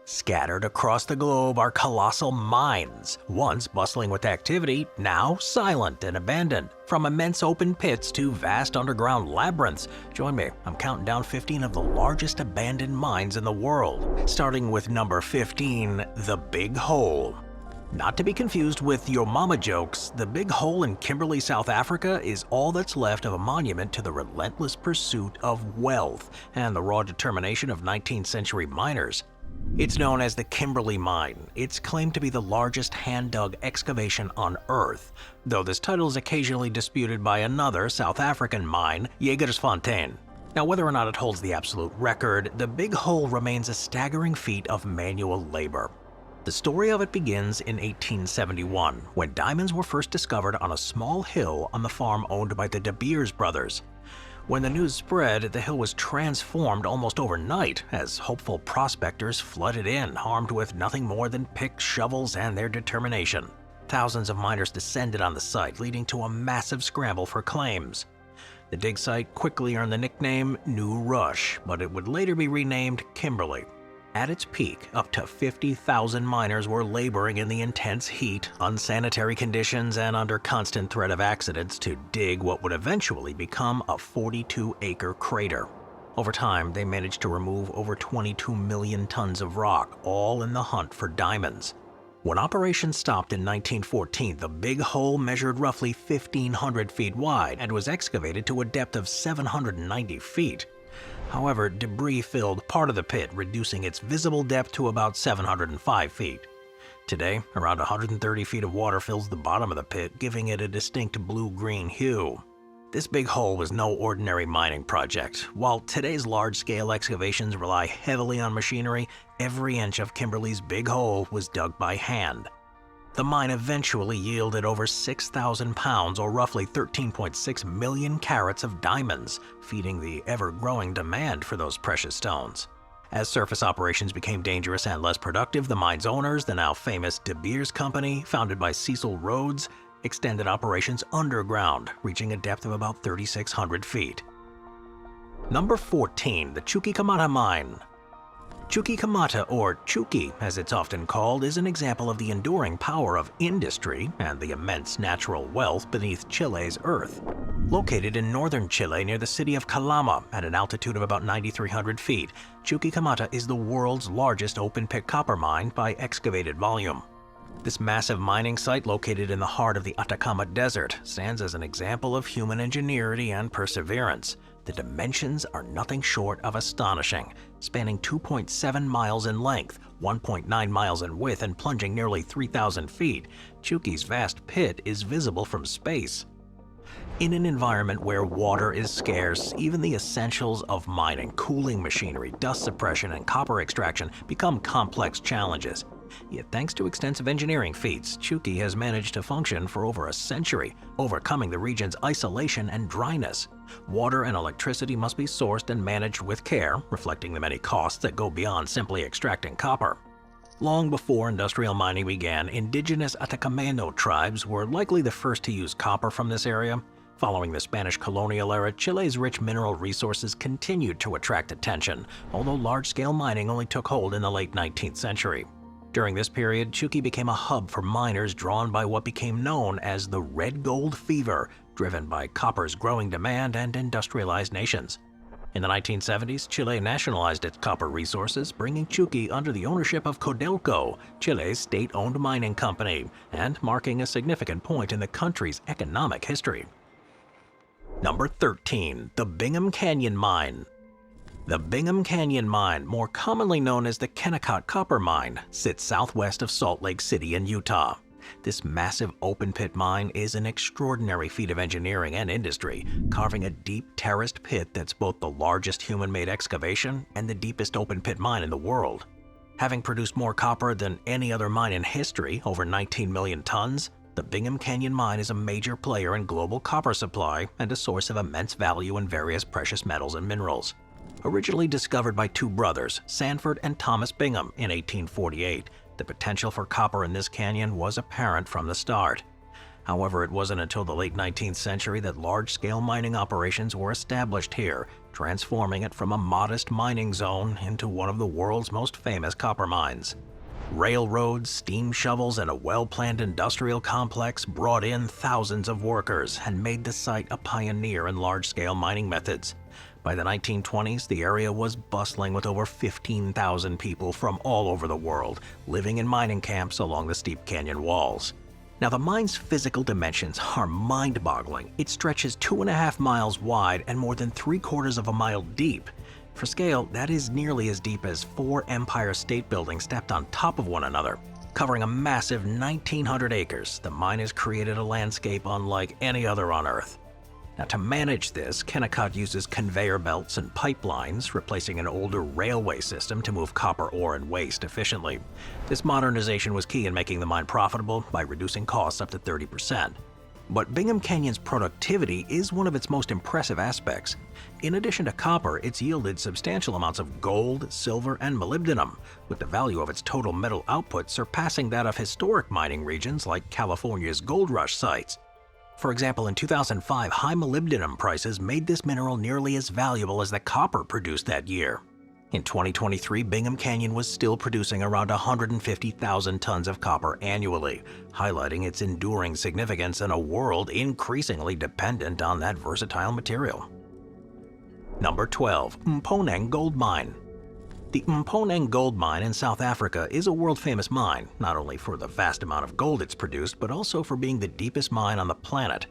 Scattered across the globe are colossal mines, once bustling with activity, now silent and abandoned. From immense open pits to vast underground labyrinths, join me, I'm counting down 15 of the largest abandoned mines in the world. Starting with number 15, the Big Hole. Not to be confused with Yo Mama jokes, the Big Hole in Kimberley, South Africa is all that's left of a monument to the relentless pursuit of wealth and the raw determination of 19th century miners. It's known as the Kimberley Mine. It's claimed to be the largest hand-dug excavation on Earth, though this title is occasionally disputed by another South African mine, Jagersfontein. Now, whether or not it holds the absolute record, the Big Hole remains a staggering feat of manual labor. The story of it begins in 1871, when diamonds were first discovered on a small hill on the farm owned by the De Beers brothers. When the news spread, the hill was transformed almost overnight as hopeful prospectors flooded in, armed with nothing more than picks, shovels, and their determination. Thousands of miners descended on the site, leading to a massive scramble for claims. The dig site quickly earned the nickname New Rush, but it would later be renamed Kimberley. At its peak, up to 50,000 miners were laboring in the intense heat, unsanitary conditions, and under constant threat of accidents to dig what would eventually become a 42-acre crater. Over time, they managed to remove over 22 million tons of rock, all in the hunt for diamonds. When operations stopped in 1914, the Big Hole measured roughly 1,500 feet wide and was excavated to a depth of 790 feet. However, debris filled part of the pit, reducing its visible depth to about 705 feet. Today, around 130 feet of water fills the bottom of the pit, giving it a distinct blue-green hue. This Big Hole was no ordinary mining project. While today's large-scale excavations rely heavily on machinery, every inch of Kimberley's Big Hole was dug by hand. The mine eventually yielded over 6,000 pounds, or roughly 13.6 million carats of diamonds, feeding the ever-growing demand for those precious stones. As surface operations became dangerous and less productive, the mine's owners, the now famous De Beers Company, founded by Cecil Rhodes, extended operations underground, reaching a depth of about 3,600 feet. Number 14, the Chuquicamata Mine. Chuquicamata, or Chuqui as it's often called, is an example of the enduring power of industry and the immense natural wealth beneath Chile's earth. Located in northern Chile near the city of Calama at an altitude of about 9,300 feet, Chuquicamata is the world's largest open-pit copper mine by excavated volume. This massive mining site, located in the heart of the Atacama Desert, stands as an example of human ingenuity and perseverance. The dimensions are nothing short of astonishing, spanning 2.7 miles in length, 1.9 miles in width, and plunging nearly 3,000 feet. Chuqui's vast pit is visible from space. In an environment where water is scarce, even the essentials of mining, cooling machinery, dust suppression, and copper extraction become complex challenges. Yet thanks to extensive engineering feats, Chuqui has managed to function for over a century, overcoming the region's isolation and dryness. Water and electricity must be sourced and managed with care, reflecting the many costs that go beyond simply extracting copper. Long before industrial mining began, indigenous Atacameno tribes were likely the first to use copper from this area. Following the Spanish colonial era, Chile's rich mineral resources continued to attract attention, although large-scale mining only took hold in the late 19th century. During this period, Chuqui became a hub for miners drawn by what became known as the Red Gold Fever, driven by copper's growing demand and industrialized nations. In the 1970s, Chile nationalized its copper resources, bringing Chuqui under the ownership of Codelco, Chile's state-owned mining company, and marking a significant point in the country's economic history. Number 13, the Bingham Canyon Mine. The Bingham Canyon Mine, more commonly known as the Kennecott Copper Mine, sits southwest of Salt Lake City in Utah. This massive open-pit mine is an extraordinary feat of engineering and industry, carving a deep terraced pit that's both the largest human-made excavation and the deepest open-pit mine in the world. Having produced more copper than any other mine in history, over 19 million tons, the Bingham Canyon Mine is a major player in global copper supply and a source of immense value in various precious metals and minerals. Originally discovered by two brothers, Sanford and Thomas Bingham, in 1848, the potential for copper in this canyon was apparent from the start. However, it wasn't until the late 19th century that large-scale mining operations were established here, transforming it from a modest mining zone into one of the world's most famous copper mines. Railroads, steam shovels, and a well-planned industrial complex brought in thousands of workers and made the site a pioneer in large-scale mining methods. By the 1920s, the area was bustling with over 15,000 people from all over the world, living in mining camps along the steep canyon walls. Now, the mine's physical dimensions are mind-boggling. It stretches 2.5 miles wide and more than 3/4 of a mile deep. For scale, that is nearly as deep as 4 Empire State Buildings stacked on top of one another. Covering a massive 1,900 acres, the mine has created a landscape unlike any other on Earth. Now, to manage this, Kennecott uses conveyor belts and pipelines, replacing an older railway system to move copper ore and waste efficiently. This modernization was key in making the mine profitable by reducing costs up to 30%. But Bingham Canyon's productivity is one of its most impressive aspects. In addition to copper, it's yielded substantial amounts of gold, silver, and molybdenum, with the value of its total metal output surpassing that of historic mining regions like California's gold rush sites. For example, in 2005, high molybdenum prices made this mineral nearly as valuable as the copper produced that year. In 2023, Bingham Canyon was still producing around 150,000 tons of copper annually, highlighting its enduring significance in a world increasingly dependent on that versatile material. Number 12. Imponen Gold Mine. The Imponen Gold Mine in South Africa is a world-famous mine, not only for the vast amount of gold it's produced, but also for being the deepest mine on the planet.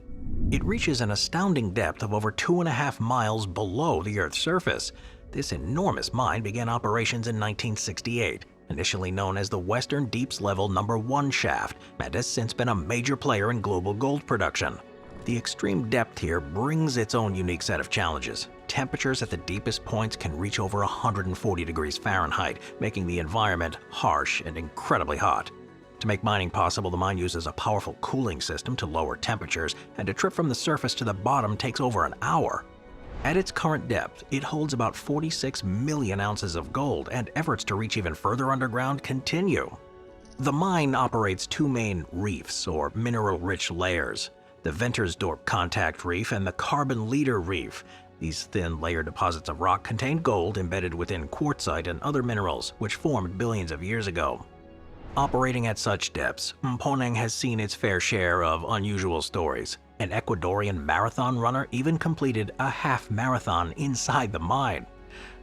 It reaches an astounding depth of over 2.5 miles below the Earth's surface. This enormous mine began operations in 1968, initially known as the Western Deeps Level No. 1 shaft, and has since been a major player in global gold production. The extreme depth here brings its own unique set of challenges. Temperatures at the deepest points can reach over 140 degrees Fahrenheit, making the environment harsh and incredibly hot. To make mining possible, the mine uses a powerful cooling system to lower temperatures, and a trip from the surface to the bottom takes over an hour. At its current depth, it holds about 46 million ounces of gold, and efforts to reach even further underground continue. The mine operates 2 main reefs, or mineral-rich layers: the Ventersdorp Contact Reef and the Carbon Leader Reef. These thin layer deposits of rock contain gold embedded within quartzite and other minerals, which formed billions of years ago. Operating at such depths, Imponen has seen its fair share of unusual stories. An Ecuadorian marathon runner even completed a half marathon inside the mine.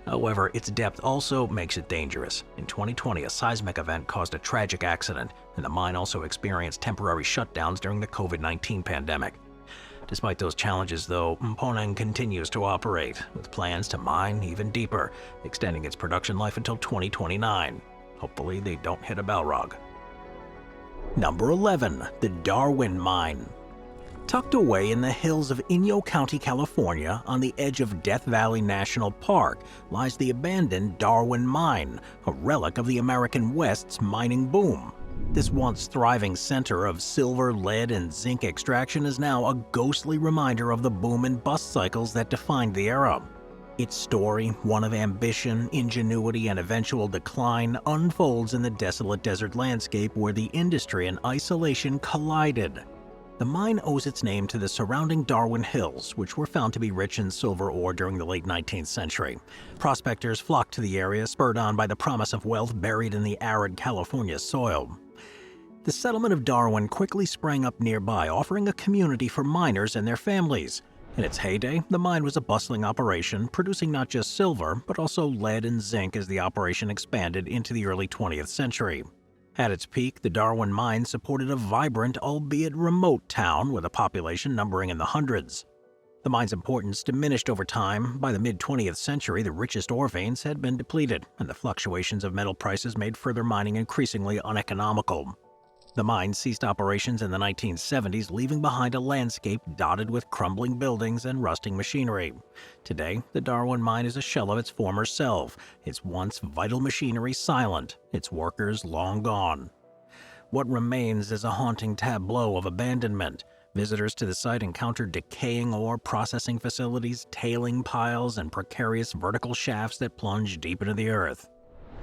However, its depth also makes it dangerous. In 2020, a seismic event caused a tragic accident, and the mine also experienced temporary shutdowns during the COVID-19 pandemic. Despite those challenges, though, Imponen continues to operate, with plans to mine even deeper, extending its production life until 2029. Hopefully they don't hit a Balrog. Number 11. The Darwin Mine. Tucked away in the hills of Inyo County, California, on the edge of Death Valley National Park, lies the abandoned Darwin Mine, a relic of the American West's mining boom. This once thriving center of silver, lead, and zinc extraction is now a ghostly reminder of the boom and bust cycles that defined the era. Its story, one of ambition, ingenuity, and eventual decline, unfolds in the desolate desert landscape where the industry and isolation collided. The mine owes its name to the surrounding Darwin Hills, which were found to be rich in silver ore during the late 19th century. Prospectors flocked to the area, spurred on by the promise of wealth buried in the arid California soil. The settlement of Darwin quickly sprang up nearby, offering a community for miners and their families. In its heyday, the mine was a bustling operation, producing not just silver, but also lead and zinc as the operation expanded into the early 20th century. At its peak, the Darwin Mine supported a vibrant, albeit remote town with a population numbering in the hundreds. The mine's importance diminished over time. By the mid-20th century, the richest ore veins had been depleted, and the fluctuations of metal prices made further mining increasingly uneconomical. The mine ceased operations in the 1970s, leaving behind a landscape dotted with crumbling buildings and rusting machinery. Today, the Darwin Mine is a shell of its former self, its once vital machinery silent, its workers long gone. What remains is a haunting tableau of abandonment. Visitors to the site encounter decaying ore processing facilities, tailing piles, and precarious vertical shafts that plunge deep into the earth.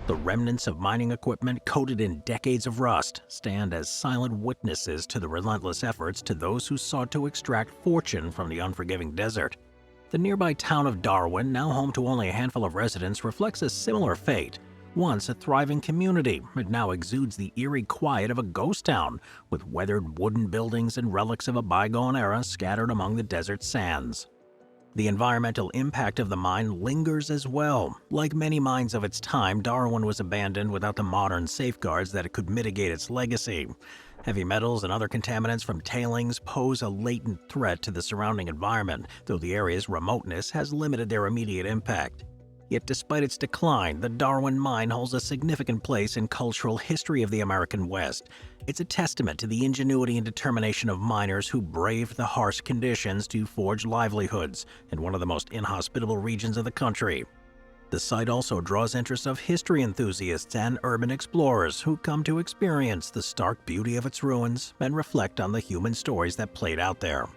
The remnants of mining equipment coated in decades of rust stand as silent witnesses to the relentless efforts to those who sought to extract fortune from the unforgiving desert. The nearby town of Darwin, now home to only a handful of residents, reflects a similar fate. Once a thriving community, it now exudes the eerie quiet of a ghost town, with weathered wooden buildings and relics of a bygone era scattered among the desert sands. The environmental impact of the mine lingers as well. Like many mines of its time, Darwin was abandoned without the modern safeguards that could mitigate its legacy. Heavy metals and other contaminants from tailings pose a latent threat to the surrounding environment, though the area's remoteness has limited their immediate impact. Yet despite its decline, the Darwin Mine holds a significant place in cultural history of the American West. It's a testament to the ingenuity and determination of miners who braved the harsh conditions to forge livelihoods in one of the most inhospitable regions of the country. The site also draws interest of history enthusiasts and urban explorers who come to experience the stark beauty of its ruins and reflect on the human stories that played out there.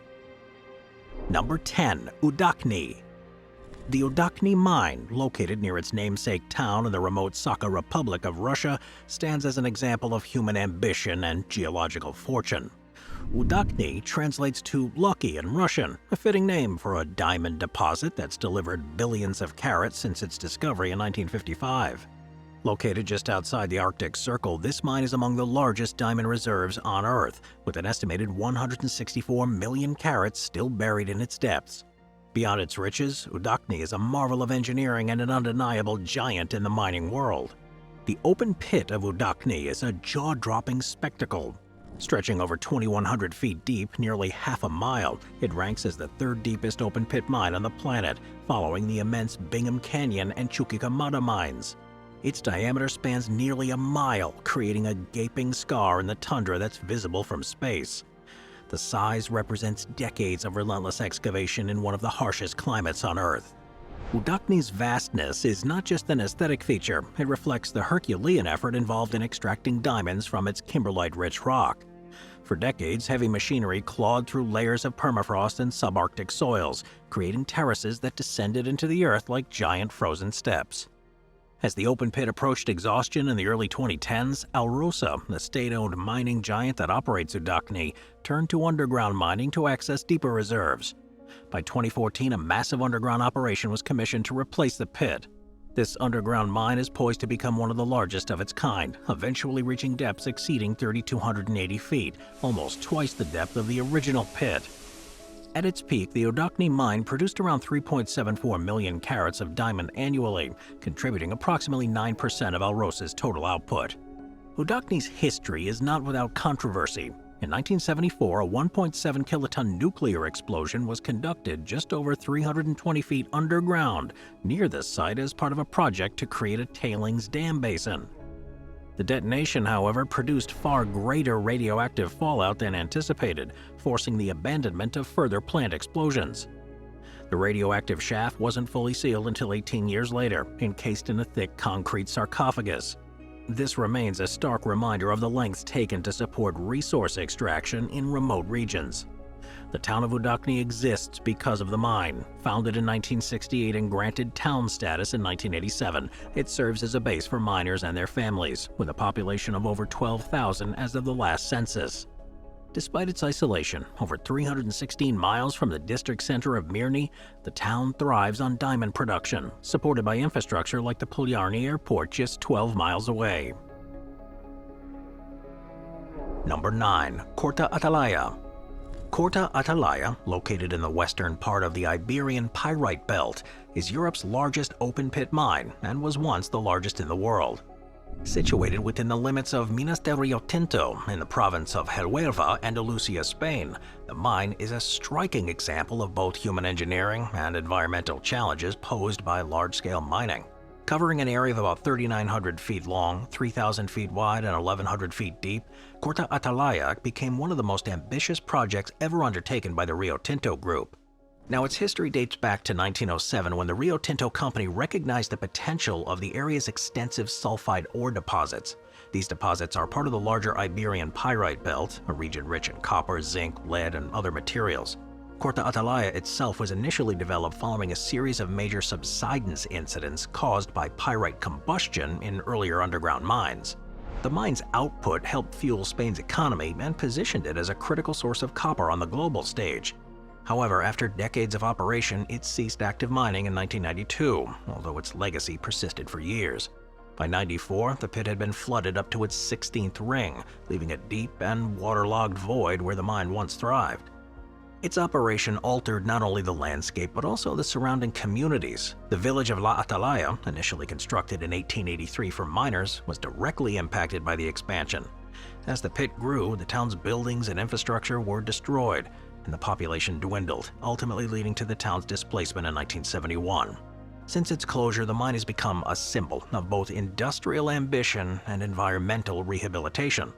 Number 10. Udak Mine. The Udak Mine, located near its namesake town in the remote Sakha Republic of Russia, stands as an example of human ambition and geological fortune. Udak translates to lucky in Russian, a fitting name for a diamond deposit that's delivered billions of carats since its discovery in 1955. Located just outside the Arctic Circle, this mine is among the largest diamond reserves on Earth, with an estimated 164 million carats still buried in its depths. Beyond its riches, Udak is a marvel of engineering and an undeniable giant in the mining world. The open pit of Udak is a jaw-dropping spectacle. Stretching over 2,100 feet deep, nearly half a mile, it ranks as the third deepest open pit mine on the planet, following the immense Bingham Canyon and Chuquicamata mines. Its diameter spans nearly a mile, creating a gaping scar in the tundra that's visible from space. The size represents decades of relentless excavation in one of the harshest climates on Earth. Udak's vastness is not just an aesthetic feature, it reflects the Herculean effort involved in extracting diamonds from its kimberlite-rich rock. For decades, heavy machinery clawed through layers of permafrost and subarctic soils, creating terraces that descended into the earth like giant frozen steps. As the open pit approached exhaustion in the early 2010s, Alrosa, the state-owned mining giant that operates Udak, turned to underground mining to access deeper reserves. By 2014, a massive underground operation was commissioned to replace the pit. This underground mine is poised to become one of the largest of its kind, eventually reaching depths exceeding 3,280 feet, almost twice the depth of the original pit. At its peak, the Udak mine produced around 3.74 million carats of diamond annually, contributing approximately 9% of Alrosa's total output. Udak's history is not without controversy. In 1974, a 1.7 kiloton nuclear explosion was conducted just over 320 feet underground near the site as part of a project to create a tailings dam basin. The detonation, however, produced far greater radioactive fallout than anticipated, forcing the abandonment of further plant explosions. The radioactive shaft wasn't fully sealed until 18 years later, encased in a thick concrete sarcophagus. This remains a stark reminder of the lengths taken to support resource extraction in remote regions. The town of Udak exists because of the mine. Founded in 1968 and granted town status in 1987, it serves as a base for miners and their families, with a population of over 12,000 as of the last census. Despite its isolation, over 316 miles from the district center of Mir, the town thrives on diamond production, supported by infrastructure like the Polyarny Airport just 12 miles away. Number 9. Correta Atalaya. Correta Atalaya, located in the western part of the Iberian Pyrite Belt, is Europe's largest open-pit mine and was once the largest in the world. Situated within the limits of Minas de Rio Tinto in the province of Huelva, Andalusia, Spain, the mine is a striking example of both human engineering and environmental challenges posed by large-scale mining. Covering an area of about 3,900 feet long, 3,000 feet wide, and 1,100 feet deep, Correta Atalaya became one of the most ambitious projects ever undertaken by the Rio Tinto Group. Now, its history dates back to 1907 when the Rio Tinto Company recognized the potential of the area's extensive sulfide ore deposits. These deposits are part of the larger Iberian Pyrite Belt, a region rich in copper, zinc, lead, and other materials. Correta Atalaya itself was initially developed following a series of major subsidence incidents caused by pyrite combustion in earlier underground mines. The mine's output helped fuel Spain's economy and positioned it as a critical source of copper on the global stage. However, after decades of operation, it ceased active mining in 1992, although its legacy persisted for years. By 94, the pit had been flooded up to its 16th ring, leaving a deep and waterlogged void where the mine once thrived. Its operation altered not only the landscape but also the surrounding communities. The village of La Atalaya, initially constructed in 1883 for miners, was directly impacted by the expansion. As the pit grew, the town's buildings and infrastructure were destroyed, and the population dwindled, ultimately leading to the town's displacement in 1971. Since its closure, the mine has become a symbol of both industrial ambition and environmental rehabilitation.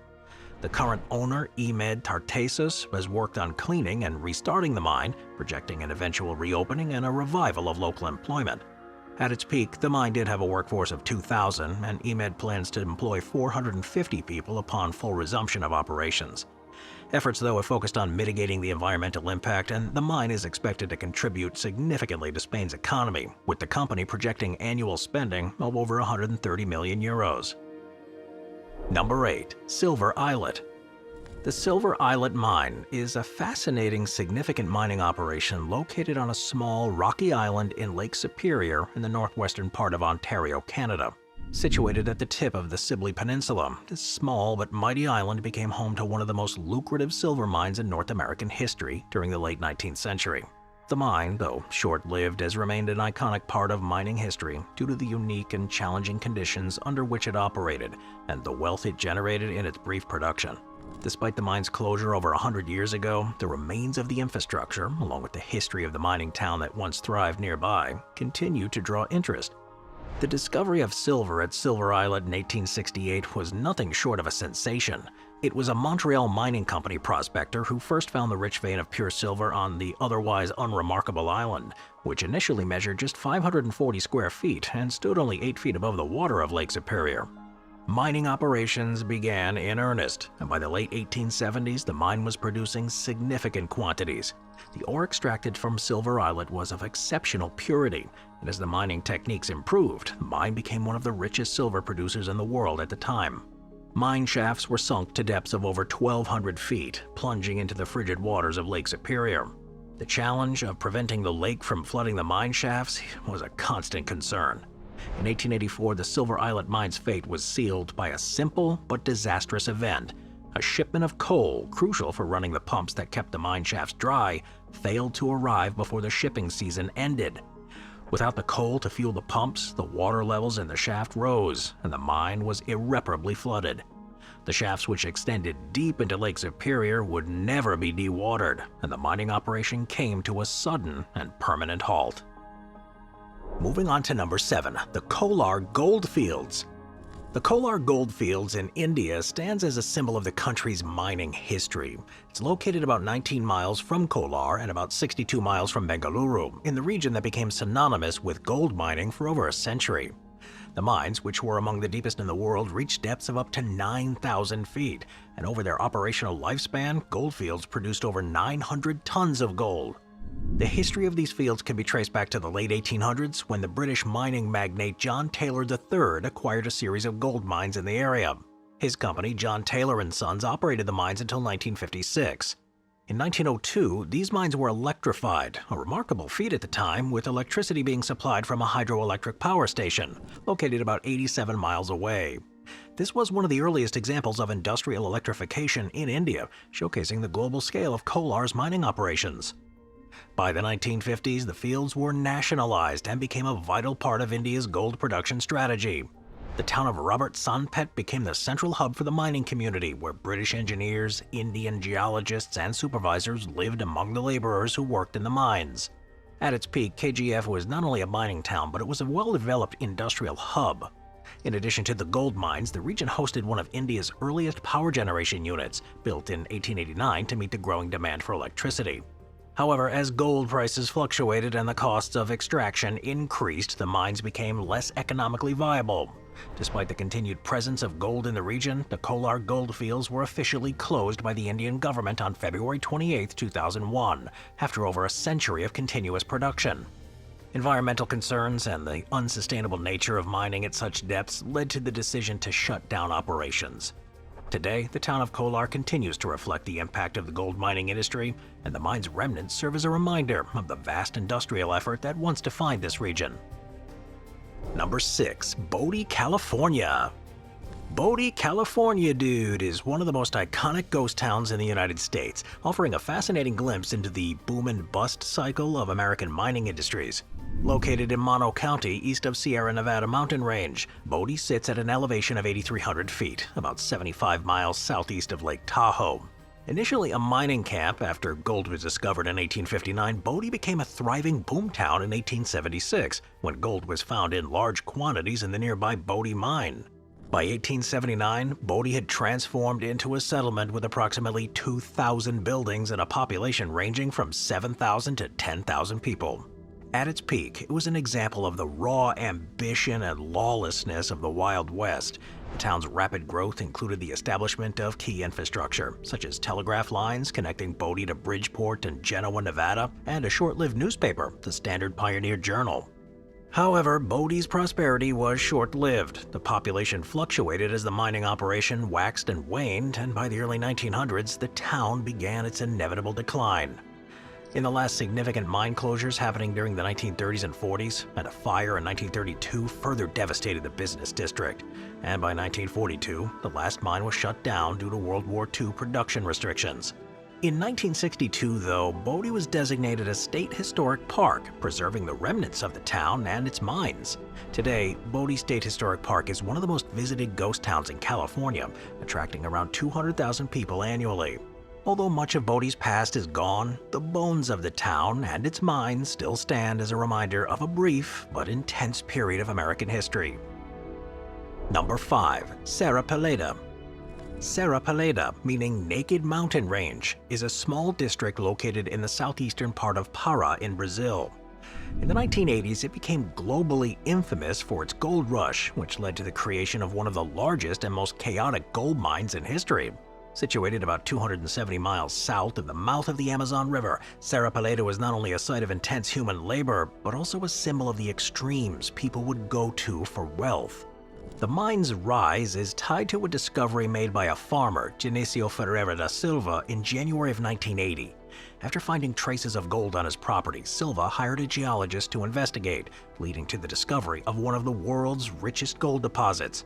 The current owner, Imed Tartessus, has worked on cleaning and restarting the mine, projecting an eventual reopening and a revival of local employment. At its peak, the mine did have a workforce of 2,000, and Imed plans to employ 450 people upon full resumption of operations. Efforts, though, have focused on mitigating the environmental impact, and the mine is expected to contribute significantly to Spain's economy, with the company projecting annual spending of over 130 million euros. Number 8. Silver Islet. The Silver Islet Mine is a fascinating, significant mining operation located on a small, rocky island in Lake Superior in the northwestern part of Ontario, Canada. Situated at the tip of the Sibley Peninsula, this small but mighty island became home to one of the most lucrative silver mines in North American history during the late 19th century. The mine, though short-lived, has remained an iconic part of mining history due to the unique and challenging conditions under which it operated and the wealth it generated in its brief production. Despite the mine's closure over 100 years ago, the remains of the infrastructure, along with the history of the mining town that once thrived nearby, continue to draw interest. The discovery of silver at Silver Islet in 1868 was nothing short of a sensation. It was a Montreal Mining Company prospector who first found the rich vein of pure silver on the otherwise unremarkable island, which initially measured just 540 square feet and stood only 8 feet above the water of Lake Superior. Mining operations began in earnest, and by the late 1870s, the mine was producing significant quantities. The ore extracted from Silver Islet was of exceptional purity, and as the mining techniques improved, the mine became one of the richest silver producers in the world at the time. Mine shafts were sunk to depths of over 1,200 feet, plunging into the frigid waters of Lake Superior. The challenge of preventing the lake from flooding the mine shafts was a constant concern. In 1884, the Silver Islet Mine's fate was sealed by a simple but disastrous event. A shipment of coal, crucial for running the pumps that kept the mine shafts dry, failed to arrive before the shipping season ended. Without the coal to fuel the pumps, the water levels in the shaft rose, and the mine was irreparably flooded. The shafts, which extended deep into Lake Superior, would never be dewatered, and the mining operation came to a sudden and permanent halt. Moving on to number 7, the Kolar Goldfields. The Kolar Goldfields in India stands as a symbol of the country's mining history. It's located about 19 miles from Kolar and about 62 miles from Bengaluru, in the region that became synonymous with gold mining for over a century. The mines, which were among the deepest in the world, reached depths of up to 9,000 feet, and over their operational lifespan, Goldfields produced over 900 tons of gold. The history of these fields can be traced back to the late 1800s, when the British mining magnate John Taylor III acquired a series of gold mines in the area. His company, John Taylor & Sons, operated the mines until 1956. In 1902, these mines were electrified, a remarkable feat at the time, with electricity being supplied from a hydroelectric power station, located about 87 miles away. This was one of the earliest examples of industrial electrification in India, showcasing the global scale of Kolar's mining operations. By the 1950s, the fields were nationalized and became a vital part of India's gold production strategy. The town of Robert Sanpet became the central hub for the mining community, where British engineers, Indian geologists, and supervisors lived among the laborers who worked in the mines. At its peak, KGF was not only a mining town, but it was a well-developed industrial hub. In addition to the gold mines, the region hosted one of India's earliest power generation units, built in 1889 to meet the growing demand for electricity. However, as gold prices fluctuated and the costs of extraction increased, the mines became less economically viable. Despite the continued presence of gold in the region, the Kolar Goldfields were officially closed by the Indian government on February 28, 2001, after over a century of continuous production. Environmental concerns and the unsustainable nature of mining at such depths led to the decision to shut down operations. Today, the town of Kolar continues to reflect the impact of the gold mining industry, and the mine's remnants serve as a reminder of the vast industrial effort that once defined this region. Number 6. Bod California. Bod California, dude, is one of the most iconic ghost towns in the United States, offering a fascinating glimpse into the boom and bust cycle of American mining industries. Located in Mono County, east of Sierra Nevada mountain range, Bod sits at an elevation of 8,300 feet, about 75 miles southeast of Lake Tahoe. Initially a mining camp, after gold was discovered in 1859, Bod became a thriving boomtown in 1876, when gold was found in large quantities in the nearby Bod Mine. By 1879, Bod had transformed into a settlement with approximately 2,000 buildings and a population ranging from 7,000 to 10,000 people. At its peak, it was an example of the raw ambition and lawlessness of the Wild West. The town's rapid growth included the establishment of key infrastructure, such as telegraph lines connecting Bod to Bridgeport and Genoa, Nevada, and a short-lived newspaper, the Standard Pioneer Journal. However, Bod's prosperity was short-lived. The population fluctuated as the mining operation waxed and waned, and by the early 1900s, the town began its inevitable decline. In the last significant mine closures happening during the 1930s and 40s, and a fire in 1932 further devastated the business district. And by 1942, the last mine was shut down due to World War II production restrictions. In 1962, though, Bod was designated a state historic park, preserving the remnants of the town and its mines. Today, Bod State Historic Park is one of the most visited ghost towns in California, attracting around 200,000 people annually. Although much of Bod's past is gone, the bones of the town and its mines still stand as a reminder of a brief but intense period of American history. Number 5. Sarapa. Sarapa, meaning Naked Mountain Range, is a small district located in the southeastern part of Para in Brazil. In the 1980s, it became globally infamous for its gold rush, which led to the creation of one of the largest and most chaotic gold mines in history. Situated about 270 miles south of the mouth of the Amazon River, Sarapa was not only a site of intense human labor, but also a symbol of the extremes people would go to for wealth. The mine's rise is tied to a discovery made by a farmer, Genesio Ferreira da Silva, in January of 1980. After finding traces of gold on his property, Silva hired a geologist to investigate, leading to the discovery of one of the world's richest gold deposits.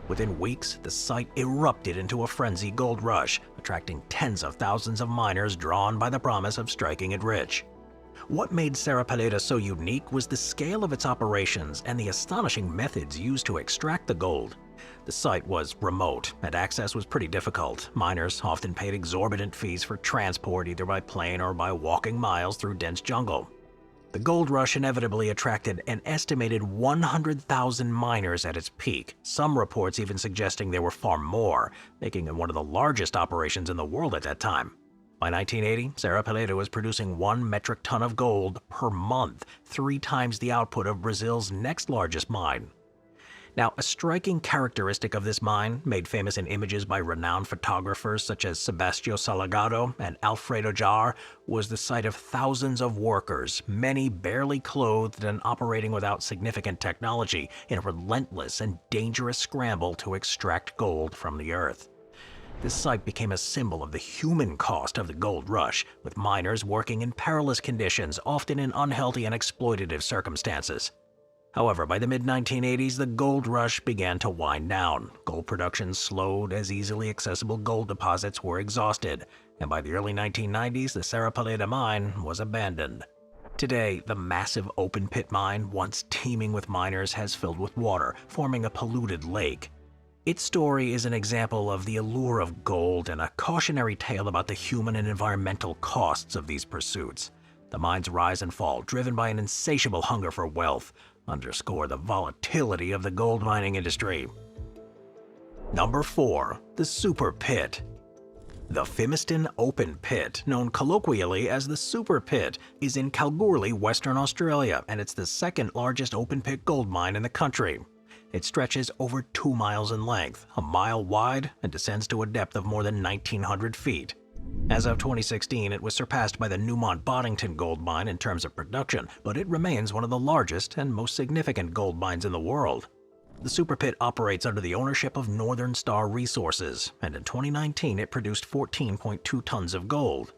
Within weeks, the site erupted into a frenzied gold rush, attracting tens of thousands of miners drawn by the promise of striking it rich. What made Sarapa so unique was the scale of its operations and the astonishing methods used to extract the gold. The site was remote, and access was pretty difficult. Miners often paid exorbitant fees for transport either by plane or by walking miles through dense jungle. The gold rush inevitably attracted an estimated 100,000 miners at its peak, some reports even suggesting there were far more, making it one of the largest operations in the world at that time. By 1980, Sarapa was producing 1 metric ton of gold per month, 3 times the output of Brazil's next largest mine. Now, a striking characteristic of this mine, made famous in images by renowned photographers such as Sebastião Salgado and Alfredo Jar, was the sight of thousands of workers, many barely clothed and operating without significant technology, in a relentless and dangerous scramble to extract gold from the earth. This site became a symbol of the human cost of the gold rush, with miners working in perilous conditions, often in unhealthy and exploitative circumstances. However, by the mid-1980s, the gold rush began to wind down. Gold production slowed as easily accessible gold deposits were exhausted, and by the early 1990s, the Sarapa mine was abandoned. Today, the massive open-pit mine, once teeming with miners, has filled with water, forming a polluted lake. Its story is an example of the allure of gold and a cautionary tale about the human and environmental costs of these pursuits. The mine's rise and fall, driven by an insatiable hunger for wealth, underscore the volatility of the gold mining industry. Number 4. The Super Pit. The Fimiston Open Pit, known colloquially as the Super Pit, is in Kalgoorlie, Western Australia, and it's the second largest open-pit gold mine in the country. It stretches over 2 miles in length, a mile wide, and descends to a depth of more than 1,900 feet. As of 2016, it was surpassed by the Newmont-Boddington gold mine in terms of production, but it remains one of the largest and most significant gold mines in the world. The super pit operates under the ownership of Northern Star Resources, and in 2019 it produced 14.2 tons of gold.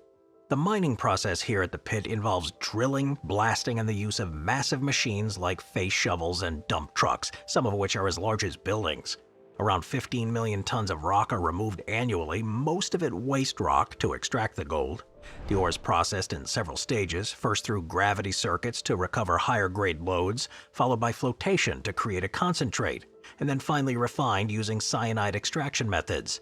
The mining process here at the pit involves drilling, blasting, and the use of massive machines like face shovels and dump trucks, some of which are as large as buildings. Around 15 million tons of rock are removed annually, most of it waste rock, to extract the gold. The ore is processed in several stages, first through gravity circuits to recover higher-grade loads, followed by flotation to create a concentrate, and then finally refined using cyanide extraction methods.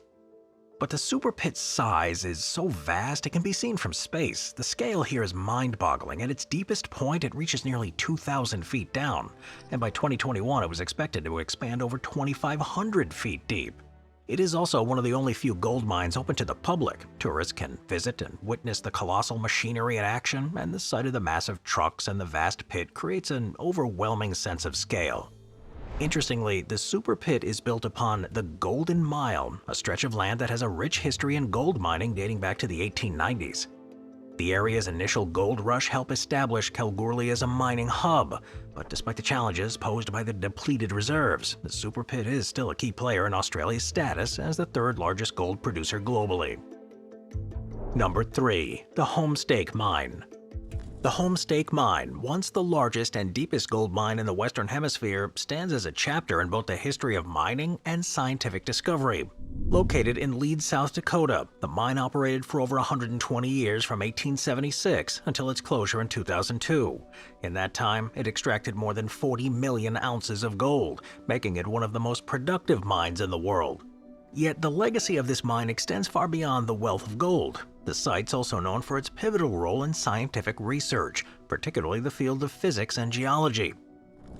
But the super pit's size is so vast it can be seen from space. The scale here is mind-boggling. At its deepest point, it reaches nearly 2,000 feet down, and by 2021 it was expected to expand over 2,500 feet deep. It is also one of the only few gold mines open to the public. Tourists can visit and witness the colossal machinery in action, and the sight of the massive trucks and the vast pit creates an overwhelming sense of scale. Interestingly, the super pit is built upon the Golden Mile, a stretch of land that has a rich history in gold mining dating back to the 1890s. The area's initial gold rush helped establish Kalgoorlie as a mining hub, but despite the challenges posed by the depleted reserves, the super pit is still a key player in Australia's status as the third largest gold producer globally. Number 3. The Homestake Mine. The Homestake Mine, once the largest and deepest gold mine in the Western Hemisphere, stands as a chapter in both the history of mining and scientific discovery. Located in Leeds, South Dakota, the mine operated for over 120 years from 1876 until its closure in 2002. In that time, it extracted more than 40 million ounces of gold, making it one of the most productive mines in the world. Yet the legacy of this mine extends far beyond the wealth of gold. The site's also known for its pivotal role in scientific research, particularly the field of physics and geology.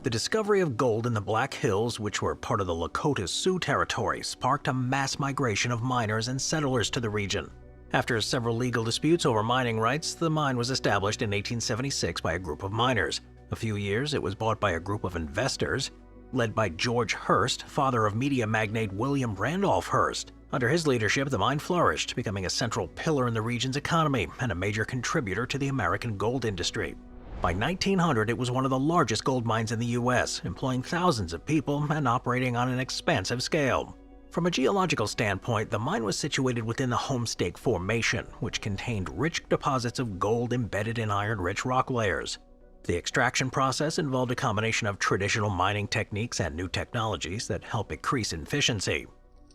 The discovery of gold in the Black Hills, which were part of the Lakota Sioux territory, sparked a mass migration of miners and settlers to the region. After several legal disputes over mining rights, the mine was established in 1876 by a group of miners. A few years, it was bought by a group of investors, led by George Hearst, father of media magnate William Randolph Hearst. Under his leadership, the mine flourished, becoming a central pillar in the region's economy and a major contributor to the American gold industry. By 1900, it was one of the largest gold mines in the U.S., employing thousands of people and operating on an expansive scale. From a geological standpoint, the mine was situated within the Homestake Formation, which contained rich deposits of gold embedded in iron-rich rock layers. The extraction process involved a combination of traditional mining techniques and new technologies that help increase efficiency.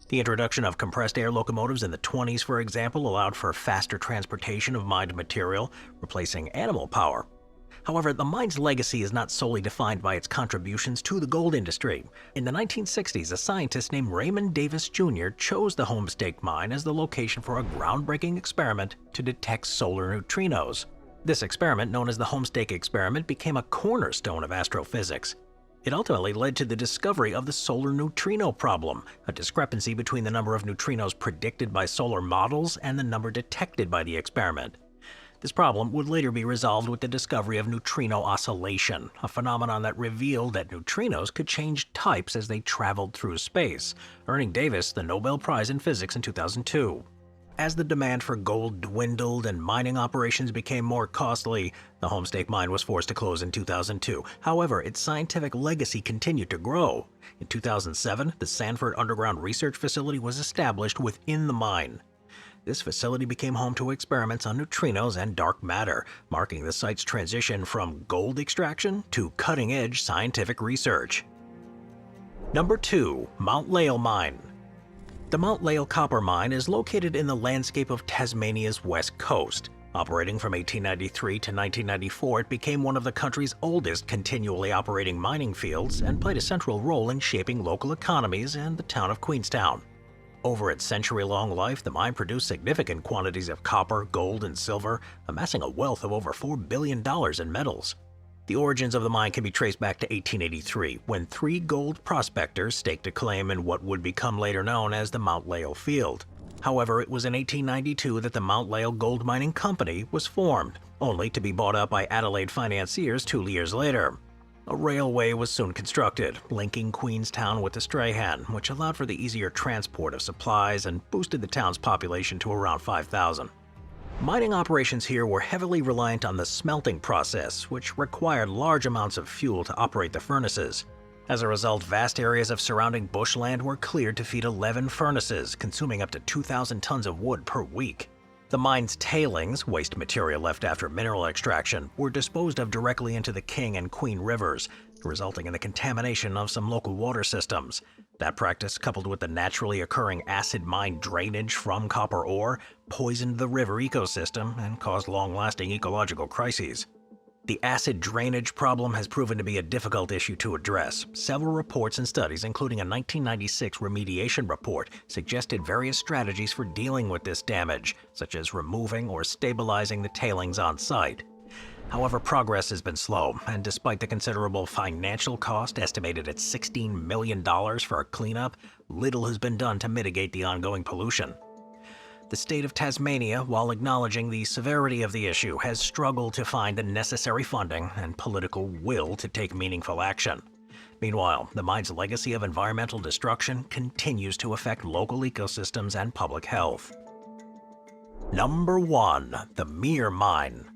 The introduction of compressed air locomotives in the 1920s, for example, allowed for faster transportation of mined material, replacing animal power. However, the mine's legacy is not solely defined by its contributions to the gold industry. In the 1960s, a scientist named Raymond Davis Jr. chose the Homestake Mine as the location for a groundbreaking experiment to detect solar neutrinos. This experiment, known as the Homestake experiment, became a cornerstone of astrophysics. It ultimately led to the discovery of the solar neutrino problem, a discrepancy between the number of neutrinos predicted by solar models and the number detected by the experiment. This problem would later be resolved with the discovery of neutrino oscillation, a phenomenon that revealed that neutrinos could change types as they traveled through space, earning Davis the Nobel Prize in Physics in 2002. As the demand for gold dwindled and mining operations became more costly, the Homestake Mine was forced to close in 2002. However, its scientific legacy continued to grow. In 2007, the Sanford Underground Research Facility was established within the mine. This facility became home to experiments on neutrinos and dark matter, marking the site's transition from gold extraction to cutting-edge scientific research. Number 2. Mount Lyell Mine. The Mount Lyell copper mine is located in the landscape of Tasmania's west coast. Operating from 1893 to 1994, it became one of the country's oldest continually operating mining fields and played a central role in shaping local economies and the town of Queenstown. Over its century-long life, the mine produced significant quantities of copper, gold, and silver, amassing a wealth of over $4 billion in metals. The origins of the mine can be traced back to 1883, when 3 gold prospectors staked a claim in what would become later known as the Mount Lyell Field. However, it was in 1892 that the Mount Lyell Gold Mining Company was formed, only to be bought up by Adelaide financiers 2 years later. A railway was soon constructed, linking Queenstown with the Strahan, which allowed for the easier transport of supplies and boosted the town's population to around 5,000. Mining operations here were heavily reliant on the smelting process, which required large amounts of fuel to operate the furnaces. As a result, vast areas of surrounding bushland were cleared to feed 11 furnaces, consuming up to 2,000 tons of wood per week. The mine's tailings, waste material left after mineral extraction, were disposed of directly into the King and Queen rivers, resulting in the contamination of some local water systems. That practice, coupled with the naturally occurring acid mine drainage from copper ore, poisoned the river ecosystem and caused long-lasting ecological crises. The acid drainage problem has proven to be a difficult issue to address. Several reports and studies, including a 1996 remediation report, suggested various strategies for dealing with this damage, such as removing or stabilizing the tailings on site. However, progress has been slow, and despite the considerable financial cost estimated at $16 million for a cleanup, little has been done to mitigate the ongoing pollution. The state of Tasmania, while acknowledging the severity of the issue, has struggled to find the necessary funding and political will to take meaningful action. Meanwhile, the mine's legacy of environmental destruction continues to affect local ecosystems and public health. Number 1. The Mir Mine.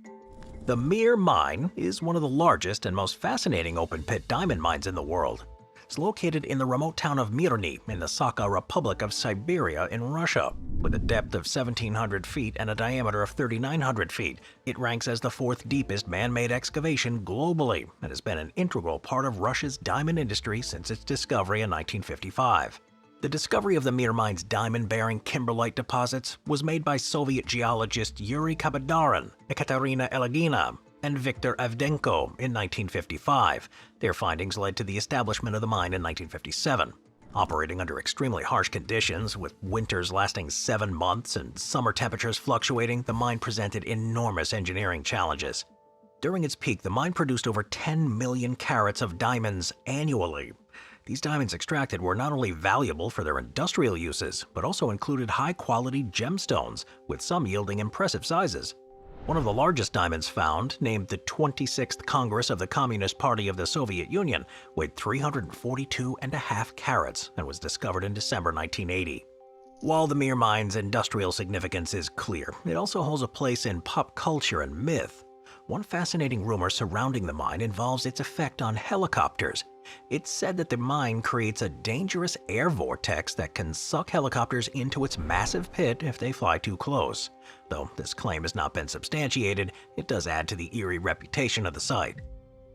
The Mir Mine is one of the largest and most fascinating open-pit diamond mines in the world. It's located in the remote town of Mir Mine in the Sakha Republic of Siberia in Russia. With a depth of 1,700 feet and a diameter of 3,900 feet, it ranks as the 4th deepest man-made excavation globally and has been an integral part of Russia's diamond industry since its discovery in 1955. The discovery of the Mir Mine's diamond-bearing kimberlite deposits was made by Soviet geologist Yuri Kabadarin, Ekaterina Elegina, and Viktor Avdenko in 1955. Their findings led to the establishment of the mine in 1957. Operating under extremely harsh conditions, with winters lasting 7 months and summer temperatures fluctuating, the mine presented enormous engineering challenges. During its peak, the mine produced over 10 million carats of diamonds annually. These diamonds extracted were not only valuable for their industrial uses, but also included high-quality gemstones, with some yielding impressive sizes. One of the largest diamonds found, named the 26th Congress of the Communist Party of the Soviet Union, weighed 342.5 carats and was discovered in December 1980. While the Mir Mine's industrial significance is clear, it also holds a place in pop culture and myth. One fascinating rumor surrounding the mine involves its effect on helicopters. It's said that the mine creates a dangerous air vortex that can suck helicopters into its massive pit if they fly too close. Though this claim has not been substantiated, it does add to the eerie reputation of the site.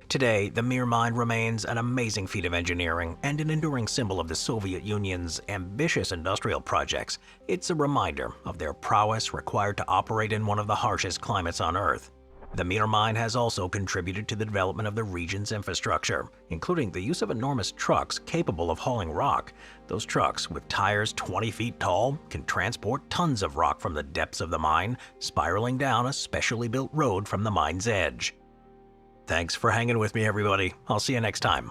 Today, the Mir Mine remains an amazing feat of engineering and an enduring symbol of the Soviet Union's ambitious industrial projects. It's a reminder of their prowess required to operate in one of the harshest climates on Earth. The Mir Mine has also contributed to the development of the region's infrastructure, including the use of enormous trucks capable of hauling rock. Those trucks, with tires 20 feet tall, can transport tons of rock from the depths of the mine, spiraling down a specially built road from the mine's edge. Thanks for hanging with me, everybody. I'll see you next time.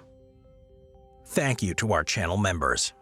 Thank you to our channel members.